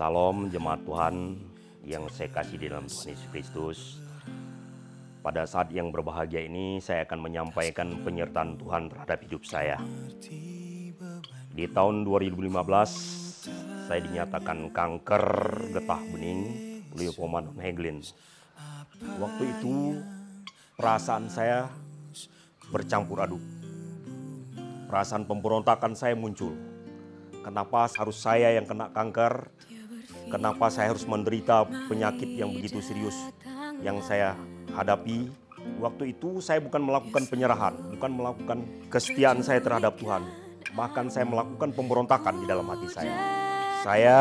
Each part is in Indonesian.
Salam jemaat Tuhan yang saya kasih di dalam Tuhan Yesus Kristus. Pada saat yang berbahagia ini saya akan menyampaikan penyertaan Tuhan terhadap hidup saya. Di tahun 2015 saya dinyatakan kanker getah bening lymphoma non-Hodgkin. Waktu itu perasaan saya bercampur aduk. Perasaan pemberontakan saya muncul. Kenapa harus saya yang kena kanker? Kenapa saya harus menderita penyakit yang begitu serius yang saya hadapi? Waktu itu saya bukan melakukan penyerahan, bukan melakukan kesetiaan saya terhadap Tuhan. Bahkan saya melakukan pemberontakan di dalam hati saya. Saya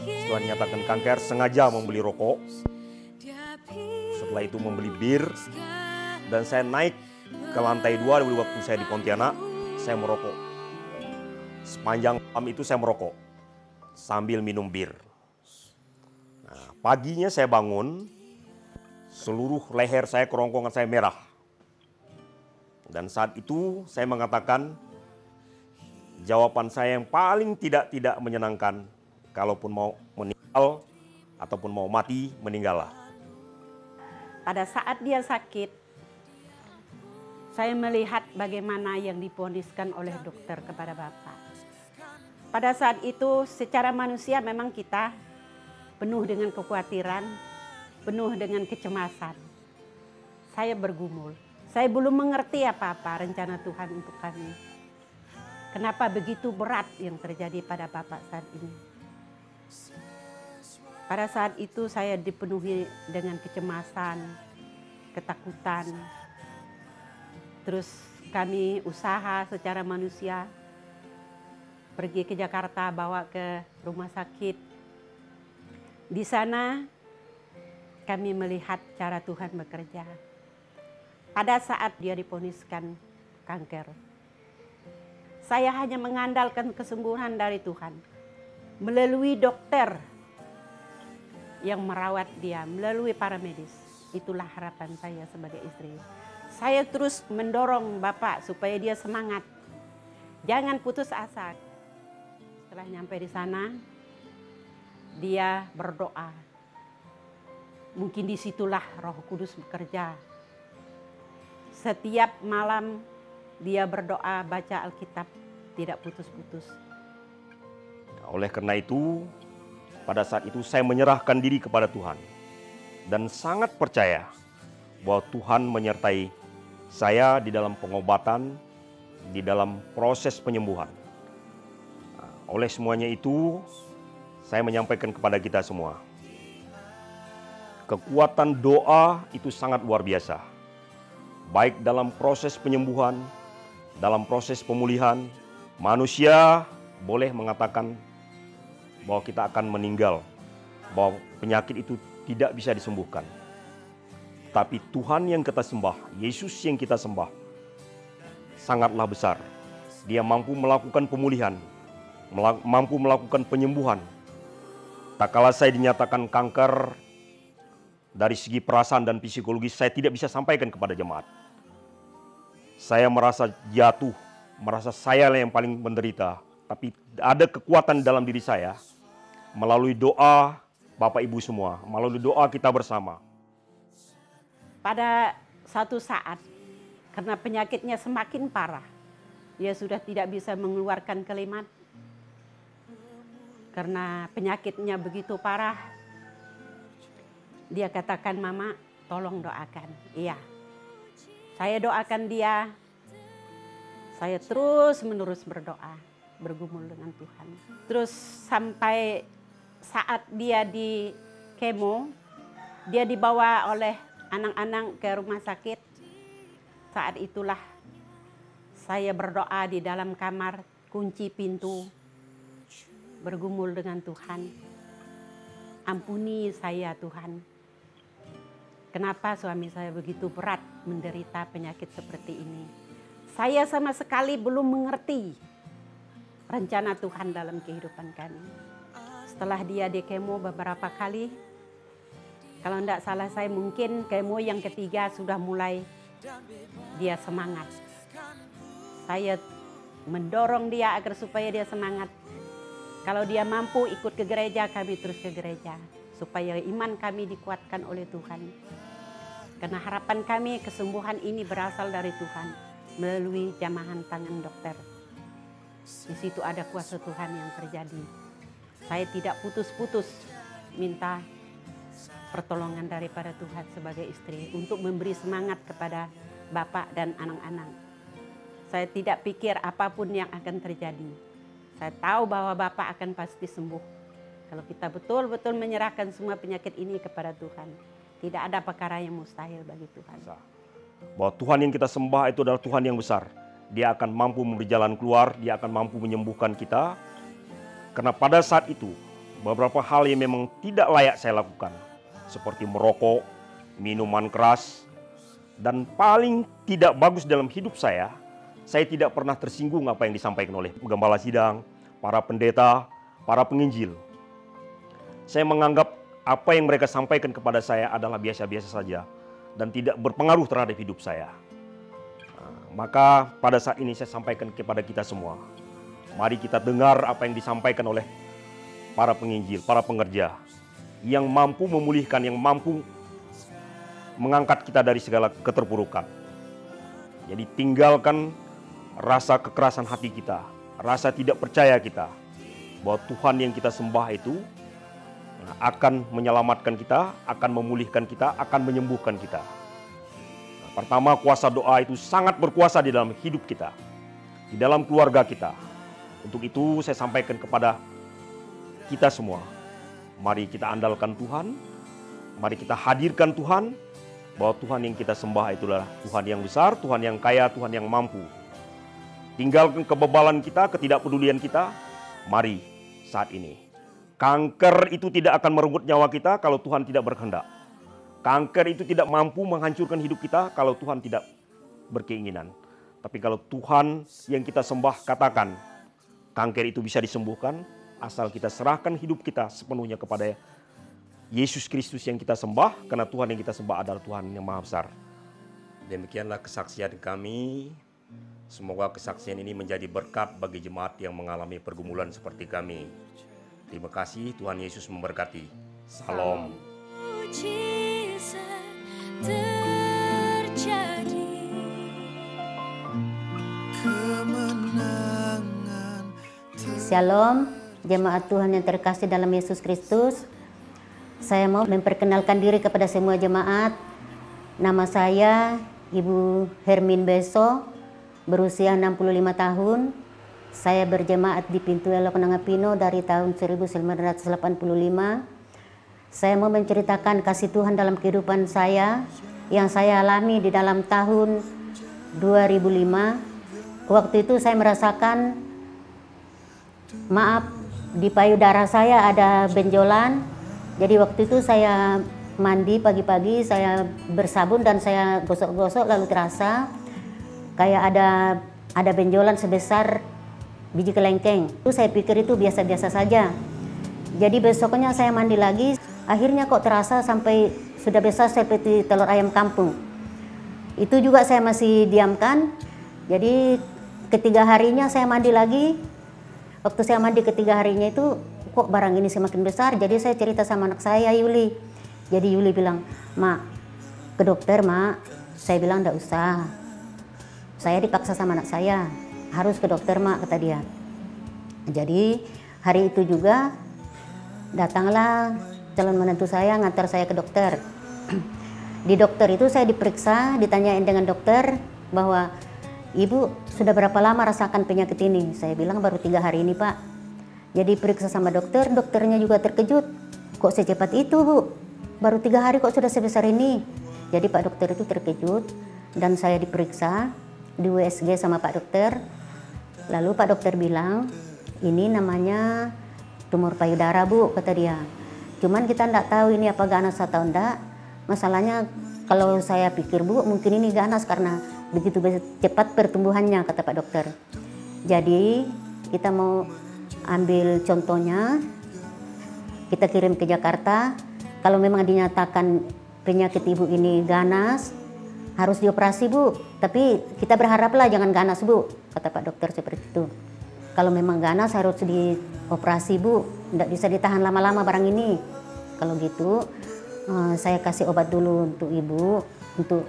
setelah dinyatakan kanker sengaja membeli rokok. Setelah itu membeli bir. Dan saya naik ke lantai 2 waktu saya di Pontianak. Saya merokok. Sepanjang malam itu saya merokok sambil minum bir. Nah, paginya saya bangun, seluruh leher saya, kerongkongan saya merah. Dan saat itu saya mengatakan jawaban saya yang paling tidak menyenangkan, kalaupun mau meninggal ataupun mau mati, meninggallah. Pada saat dia sakit, saya melihat bagaimana yang diponiskan oleh dokter kepada Bapak. Pada saat itu secara manusia memang kita penuh dengan kekhawatiran, penuh dengan kecemasan. Saya bergumul, saya belum mengerti apa-apa rencana Tuhan untuk kami. Kenapa begitu berat yang terjadi pada Bapak saat ini? Pada saat itu saya dipenuhi dengan kecemasan, ketakutan. Terus kami usaha secara manusia, pergi ke Jakarta, bawa ke rumah sakit. Di sana kami melihat cara Tuhan bekerja. Pada saat dia diponiskan kanker, saya hanya mengandalkan kesembuhan dari Tuhan. Melalui dokter yang merawat dia, melalui para medis. Itulah harapan saya sebagai istri. Saya terus mendorong Bapak supaya dia semangat. Jangan putus asa. Setelah nyampe di sana, dia berdoa. Mungkin disitulah Roh Kudus bekerja. Setiap malam dia berdoa, baca Alkitab, tidak putus-putus. Oleh karena itu, pada saat itu saya menyerahkan diri kepada Tuhan. Dan sangat percaya bahwa Tuhan menyertai saya di dalam pengobatan, di dalam proses penyembuhan. Oleh semuanya itu, saya menyampaikan kepada kita semua, kekuatan doa itu sangat luar biasa. Baik dalam proses penyembuhan, dalam proses pemulihan, manusia boleh mengatakan bahwa kita akan meninggal, bahwa penyakit itu tidak bisa disembuhkan. Tapi Tuhan yang kita sembah, Yesus yang kita sembah, sangatlah besar. Dia mampu melakukan pemulihan, mampu melakukan penyembuhan. Tak kala saya dinyatakan kanker, dari segi perasaan dan psikologis saya tidak bisa sampaikan kepada jemaat. Saya merasa jatuh, merasa saya yang paling menderita. Tapi ada kekuatan dalam diri saya, melalui doa Bapak Ibu semua, melalui doa kita bersama. Pada satu saat, karena penyakitnya semakin parah, dia sudah tidak bisa mengeluarkan kalimat. Karena penyakitnya begitu parah, dia katakan, "Mama, tolong doakan." Iya, saya doakan dia. Saya terus-menerus berdoa, bergumul dengan Tuhan. Terus sampai saat dia di kemo, dia dibawa oleh anak-anak ke rumah sakit. Saat itulah saya berdoa di dalam kamar, kunci pintu, bergumul dengan Tuhan. Ampuni saya Tuhan. Kenapa suami saya begitu berat menderita penyakit seperti ini? Saya sama sekali belum mengerti rencana Tuhan dalam kehidupan kami. Setelah dia di kemo beberapa kali, kalau tidak salah saya mungkin kemo yang ketiga sudah mulai dia semangat. Saya mendorong dia agar supaya dia semangat. Kalau dia mampu ikut ke gereja, kami terus ke gereja. Supaya iman kami dikuatkan oleh Tuhan. Karena harapan kami kesembuhan ini berasal dari Tuhan. Melalui jamahan tangan dokter. Di situ ada kuasa Tuhan yang terjadi. Saya tidak putus-putus minta pertolongan daripada Tuhan sebagai istri. Untuk memberi semangat kepada bapak dan anak-anak. Saya tidak pikir apapun yang akan terjadi. Saya tahu bahwa bapak akan pasti sembuh. Kalau kita betul-betul menyerahkan semua penyakit ini kepada Tuhan. Tidak ada perkara yang mustahil bagi Tuhan. Bahwa Tuhan yang kita sembah itu adalah Tuhan yang besar. Dia akan mampu memberi jalan keluar, dia akan mampu menyembuhkan kita. Karena pada saat itu, beberapa hal yang memang tidak layak saya lakukan. Seperti merokok, minuman keras, dan paling tidak bagus dalam hidup saya tidak pernah tersinggung apa yang disampaikan oleh gembala sidang, para pendeta, para penginjil. Saya menganggap apa yang mereka sampaikan kepada saya adalah biasa-biasa saja dan tidak berpengaruh terhadap hidup saya. Maka pada saat ini saya sampaikan kepada kita semua, mari kita dengar apa yang disampaikan oleh para penginjil, para pengerja yang mampu memulihkan, yang mampu mengangkat kita dari segala keterpurukan. Jadi tinggalkan rasa kekerasan hati kita, rasa tidak percaya kita bahwa Tuhan yang kita sembah itu akan menyelamatkan kita, akan memulihkan kita, akan menyembuhkan kita. Pertama, kuasa doa itu sangat berkuasa di dalam hidup kita, di dalam keluarga kita. Untuk itu saya sampaikan kepada kita semua, mari kita andalkan Tuhan, mari kita hadirkan Tuhan, bahwa Tuhan yang kita sembah itulah Tuhan yang besar, Tuhan yang kaya, Tuhan yang mampu. Tinggalkan kebebalan kita, ketidakpedulian kita, mari saat ini. Kanker itu tidak akan merenggut nyawa kita kalau Tuhan tidak berkehendak. Kanker itu tidak mampu menghancurkan hidup kita kalau Tuhan tidak berkeinginan. Tapi kalau Tuhan yang kita sembah katakan, kanker itu bisa disembuhkan asal kita serahkan hidup kita sepenuhnya kepada Yesus Kristus yang kita sembah, karena Tuhan yang kita sembah adalah Tuhan yang Maha Besar. Demikianlah kesaksian kami. Semoga kesaksian ini menjadi berkat bagi jemaat yang mengalami pergumulan seperti kami. Terima kasih, Tuhan Yesus memberkati. Salam. Shalom, jemaat Tuhan yang terkasih dalam Yesus Kristus. Saya mau memperkenalkan diri kepada semua jemaat. Nama saya Ibu Hermin Beso, berusia 65 tahun. Saya berjemaat di Pintu Elok Nangapino dari tahun 1985. Saya mau menceritakan kasih Tuhan dalam kehidupan saya yang saya alami di dalam tahun 2005. Waktu itu saya merasakan, di payudara saya ada benjolan. Jadi waktu itu saya mandi pagi-pagi, saya bersabun dan saya gosok-gosok, lalu terasa kayak ada benjolan sebesar biji kelengkeng. Itu saya pikir itu biasa-biasa saja. Jadi besoknya saya mandi lagi, akhirnya kok terasa sampai sudah besar seperti telur ayam kampung. Itu juga saya masih diamkan. Jadi ketiga harinya saya mandi lagi. Waktu saya mandi ketiga harinya itu, kok barang ini semakin besar. Jadi saya cerita sama anak saya, Yuli. Jadi Yuli bilang, "Mak, ke dokter, Mak." Saya bilang, "Nggak usah." Saya dipaksa sama anak saya, "Harus ke dokter, Mak," kata dia. Jadi hari itu juga datanglah calon menantu saya ngantar saya ke dokter. Di dokter itu saya diperiksa, ditanyain dengan dokter bahwa, "Ibu sudah berapa lama rasakan penyakit ini?" Saya bilang, "Baru 3 hari ini, Pak." Jadi periksa sama dokter, dokternya juga terkejut. "Kok secepat itu, Bu? Baru 3 hari kok sudah sebesar ini?" Jadi Pak dokter itu terkejut dan saya diperiksa di USG sama Pak dokter. Lalu Pak dokter bilang, "Ini namanya tumor payudara, Bu," kata dia. "Cuman kita enggak tahu ini apa ganas atau enggak. Masalahnya kalau saya pikir, Bu, mungkin ini ganas karena begitu cepat pertumbuhannya," kata Pak dokter. Jadi kita mau ambil contohnya, kita kirim ke Jakarta. Kalau memang dinyatakan penyakit ibu ini ganas, harus dioperasi, Bu. Tapi kita berharaplah jangan ganas, Bu, kata Pak dokter seperti itu. Kalau memang ganas harus operasi Bu, tidak bisa ditahan lama-lama barang ini. Kalau gitu saya kasih obat dulu untuk ibu, untuk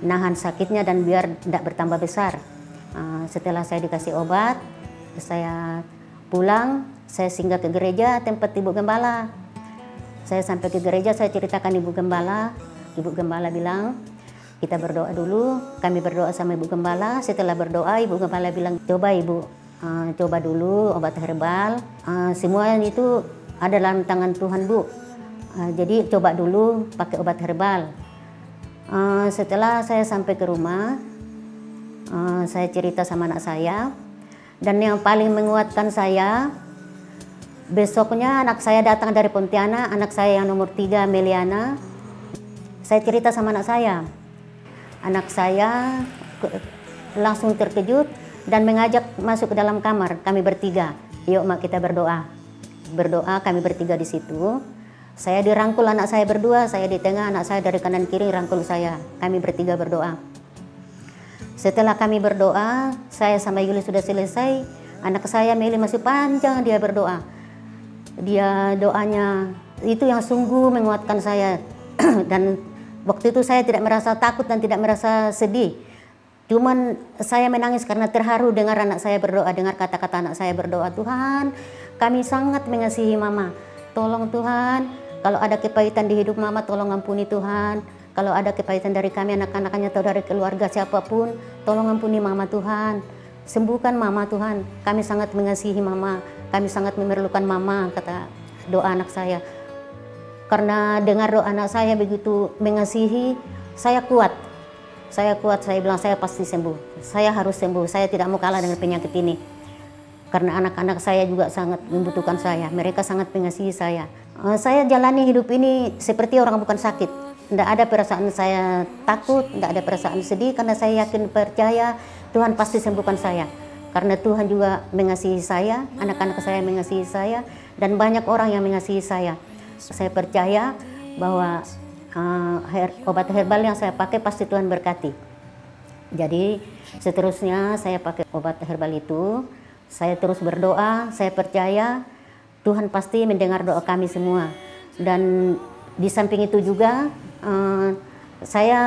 nahan sakitnya dan biar tidak bertambah besar. Setelah saya dikasih obat, saya pulang, saya singgah ke gereja tempat Ibu Gembala. Saya sampai ke gereja, saya ceritakan Ibu Gembala. Ibu Gembala bilang, kita berdoa dulu. Kami berdoa sama Ibu Gembala. Setelah berdoa, Ibu Gembala bilang, coba Ibu, coba dulu obat herbal. Semua itu ada dalam tangan Tuhan Bu. Jadi coba dulu pakai obat herbal. Setelah saya sampai ke rumah, saya cerita sama anak saya. Dan yang paling menguatkan saya, besoknya anak saya datang dari Pontianak, anak saya yang nomor 3, Meliana. Saya cerita sama anak saya. Anak saya langsung terkejut dan mengajak masuk ke dalam kamar, kami bertiga. Yuk mak, kita berdoa. Berdoa kami bertiga di situ. Saya dirangkul anak saya berdua, saya di tengah, anak saya dari kanan kiri rangkul saya. Kami bertiga berdoa. Setelah kami berdoa, saya sama Yuli sudah selesai. Anak saya Meli masih panjang dia berdoa. Dia doanya itu yang sungguh menguatkan saya. Dan waktu itu saya tidak merasa takut dan tidak merasa sedih. Cuman saya menangis karena terharu dengar anak saya berdoa, dengar kata-kata anak saya berdoa. Tuhan, kami sangat mengasihi Mama. Tolong Tuhan, kalau ada kepahitan di hidup Mama, tolong ampuni Tuhan. Kalau ada kepahitan dari kami anak-anaknya atau dari keluarga siapapun, tolong ampuni Mama Tuhan. Sembuhkan Mama Tuhan. Kami sangat mengasihi Mama. Kami sangat memerlukan Mama, kata doa anak saya. Karena dengar doa anak saya begitu mengasihi, saya kuat. Saya kuat, saya bilang saya pasti sembuh. Saya harus sembuh, saya tidak mau kalah dengan penyakit ini. Karena anak-anak saya juga sangat membutuhkan saya. Mereka sangat mengasihi saya. Saya jalani hidup ini seperti orang bukan sakit. Tidak ada perasaan saya takut, tidak ada perasaan sedih, karena saya yakin percaya Tuhan pasti sembuhkan saya. Karena Tuhan juga mengasihi saya, anak-anak saya mengasihi saya, dan banyak orang yang mengasihi saya. Saya percaya bahwa obat herbal yang saya pakai pasti Tuhan berkati. Jadi seterusnya saya pakai obat herbal itu, saya terus berdoa, saya percaya Tuhan pasti mendengar doa kami semua. Dan di samping itu juga saya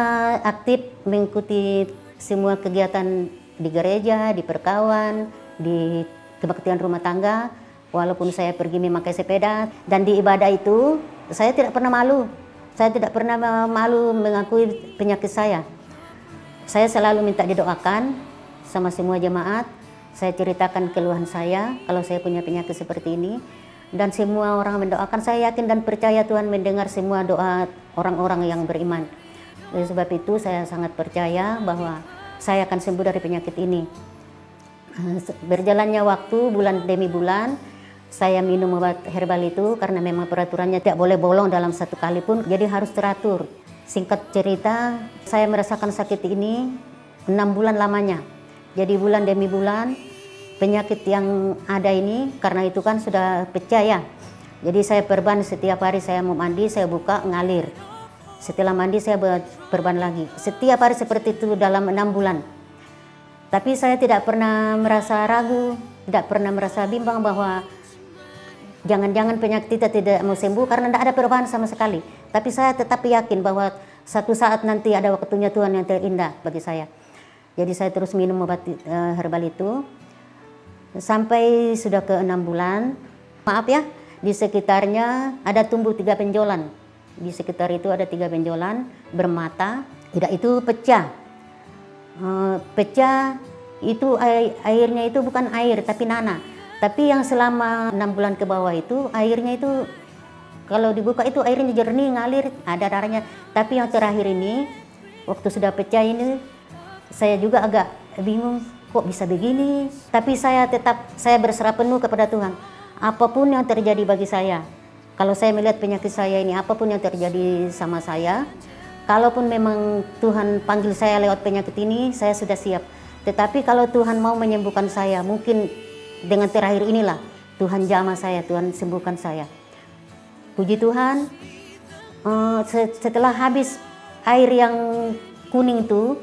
aktif mengikuti semua kegiatan di gereja, di perkawan, di kebaktian rumah tangga. Walaupun saya pergi memakai sepeda, dan di ibadah itu saya tidak pernah malu. Saya tidak pernah malu mengakui penyakit saya. Saya selalu minta didoakan sama semua jemaat. Saya ceritakan keluhan saya kalau saya punya penyakit seperti ini. Dan semua orang mendoakan, saya yakin dan percaya Tuhan mendengar semua doa orang-orang yang beriman. Oleh sebab itu saya sangat percaya bahwa saya akan sembuh dari penyakit ini. Berjalannya waktu, bulan demi bulan, saya minum obat herbal itu karena memang peraturannya tidak boleh bolong dalam satu kali pun, jadi harus teratur. Singkat cerita, saya merasakan sakit ini 6 bulan lamanya. Jadi bulan demi bulan, penyakit yang ada ini, karena itu kan sudah pecah ya. Jadi saya perban setiap hari, saya mau mandi, saya buka, ngalir. Setelah mandi saya perban lagi. Setiap hari seperti itu dalam 6 bulan. Tapi saya tidak pernah merasa ragu, tidak pernah merasa bimbang bahwa jangan-jangan penyakit kita tidak mau sembuh, karena tidak ada perubahan sama sekali. Tapi saya tetap yakin bahwa satu saat nanti ada waktunya Tuhan yang terindah bagi saya. Jadi saya terus minum obat herbal itu. Sampai sudah ke 6 bulan, maaf ya, di sekitarnya ada tumbuh 3 benjolan. Di sekitar itu ada 3 benjolan bermata, udah itu pecah. Pecah itu airnya itu bukan air tapi nanah. Tapi yang selama 6 bulan ke bawah itu airnya itu kalau dibuka itu airnya jernih, ngalir, ada darahnya. Tapi yang terakhir ini, waktu sudah pecah ini, saya juga agak bingung. Kok bisa begini? Tapi saya berserah penuh kepada Tuhan. Apapun yang terjadi bagi saya, kalau saya melihat penyakit saya ini, apapun yang terjadi sama saya, kalaupun memang Tuhan panggil saya lewat penyakit ini, saya sudah siap. Tetapi kalau Tuhan mau menyembuhkan saya, mungkin dengan terakhir inilah Tuhan jamah saya, Tuhan sembuhkan saya. Puji Tuhan, setelah habis air yang kuning itu,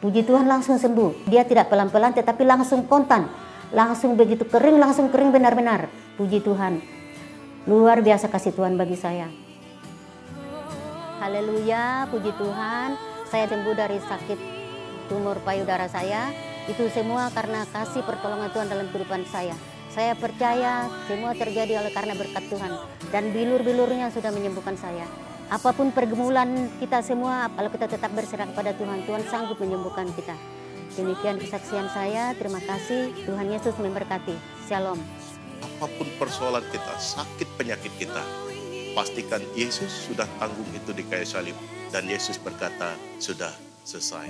puji Tuhan langsung sembuh. Dia tidak pelan-pelan tetapi langsung kontan. langsung begitu kering, langsung kering benar-benar. Puji Tuhan. Luar biasa kasih Tuhan bagi saya. Haleluya, puji Tuhan. Saya sembuh dari sakit tumor payudara saya. Itu semua karena kasih pertolongan Tuhan dalam kehidupan saya. Saya percaya semua terjadi oleh karena berkat Tuhan. Dan bilur-bilurnya sudah menyembuhkan saya. Apapun pergumulan kita semua, kalau kita tetap berserah kepada Tuhan, Tuhan sanggup menyembuhkan kita. Demikian kesaksian saya. Terima kasih. Tuhan Yesus memberkati. Shalom. Apapun persoalan kita, sakit penyakit kita, pastikan Yesus sudah tanggung itu di kayu salib. Dan Yesus berkata, sudah selesai.